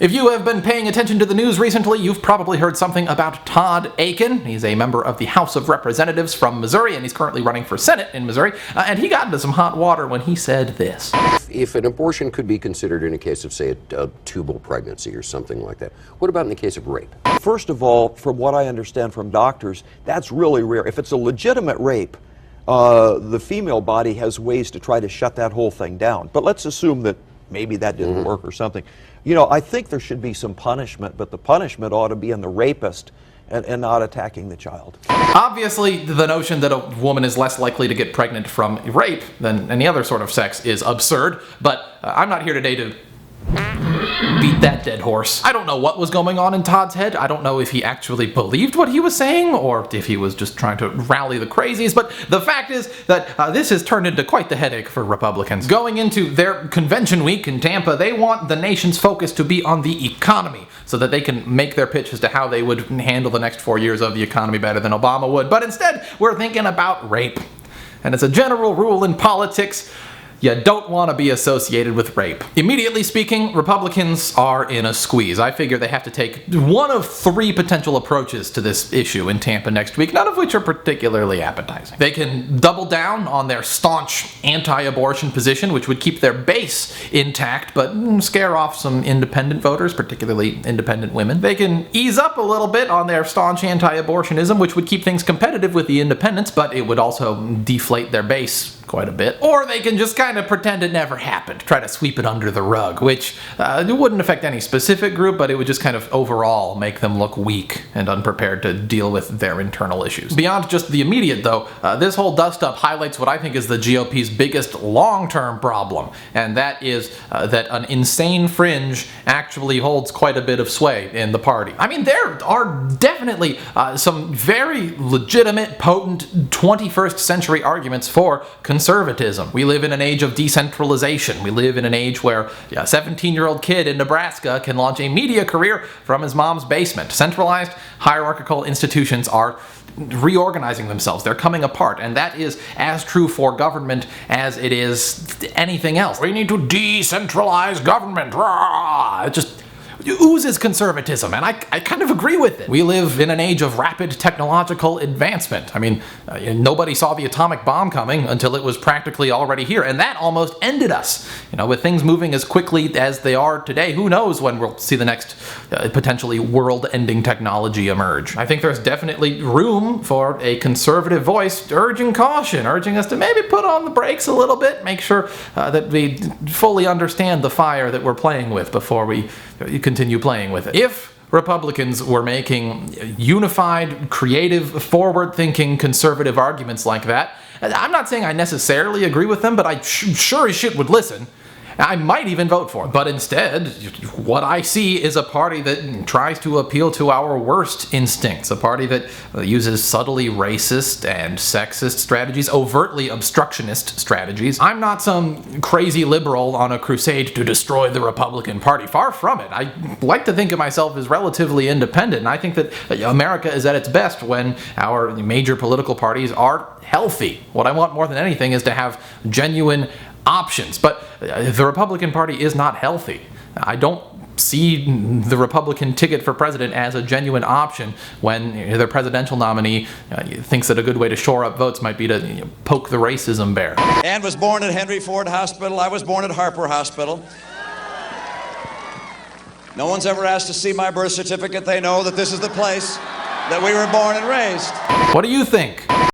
If you have been paying attention to the news recently, you've probably heard something about Todd Akin. He's a member of the House of Representatives from Missouri, and he's currently running for Senate in Missouri. And he got into some hot water when he said this. If an abortion could be considered in a case of, say, a tubal pregnancy or something like that, what about in the case of rape? First of all, from what I understand from doctors, that's really rare. If it's a legitimate rape, the female body has ways to try to shut that whole thing down. But let's assume that maybe that didn't work or something. You know, I think there should be some punishment, but the punishment ought to be in the rapist and not attacking the child. Obviously, the notion that a woman is less likely to get pregnant from rape than any other sort of sex is absurd, but I'm not here today to beat that dead horse. I don't know what was going on in Todd's head. I don't know if he actually believed what he was saying or if he was just trying to rally the crazies, but the fact is that this has turned into quite the headache for Republicans. Going into their convention week in Tampa, they want the nation's focus to be on the economy so that they can make their pitch as to how they would handle the next 4 years of the economy better than Obama would. But instead, we're thinking about rape. And it's a general rule in politics, you don't want to be associated with rape. Immediately speaking, Republicans are in a squeeze. I figure they have to take one of 3 potential approaches to this issue in Tampa next week, none of which are particularly appetizing. They can double down on their staunch anti-abortion position, which would keep their base intact, but scare off some independent voters, particularly independent women. They can ease up a little bit on their staunch anti-abortionism, which would keep things competitive with the independents, but it would also deflate their base quite a bit. Or they can just kind of pretend it never happened, try to sweep it under the rug, which it wouldn't affect any specific group, but it would just kind of overall make them look weak and unprepared to deal with their internal issues. Beyond just the immediate, though, this whole dust-up highlights what I think is the GOP's biggest long-term problem, and that is that an insane fringe actually holds quite a bit of sway in the party. I mean, there are definitely some very legitimate, potent 21st century arguments for conservatism. We live in an age of decentralization. We live in an age where a 17-year-old kid in Nebraska can launch a media career from his mom's basement. Centralized, hierarchical institutions are reorganizing themselves. They're coming apart, and that is as true for government as it is anything else. We need to decentralize government. It just oozes conservatism, and I kind of agree with it. We live in an age of rapid technological advancement. I mean, nobody saw the atomic bomb coming until it was practically already here, and that almost ended us. You know, with things moving as quickly as they are today, who knows when we'll see the next potentially world-ending technology emerge. I think there's definitely room for a conservative voice urging caution, urging us to maybe put on the brakes a little bit, make sure that we fully understand the fire that we're playing with before we continue playing with it. If Republicans were making unified, creative, forward-thinking, conservative arguments like that, I'm not saying I necessarily agree with them, but I sure as shit would listen. I might even vote for it. But instead, what I see is a party that tries to appeal to our worst instincts, a party that uses subtly racist and sexist strategies, overtly obstructionist strategies. I'm not some crazy liberal on a crusade to destroy the Republican Party. Far from it. I like to think of myself as relatively independent, and I think that America is at its best when our major political parties are healthy. What I want more than anything is to have genuine options, but the Republican Party is not healthy. I don't see the Republican ticket for president as a genuine option when their presidential nominee thinks that a good way to shore up votes might be to poke the racism bear. Ann was born at Henry Ford Hospital. I was born at Harper Hospital. No one's ever asked to see my birth certificate. They know that this is the place that we were born and raised. What do you think?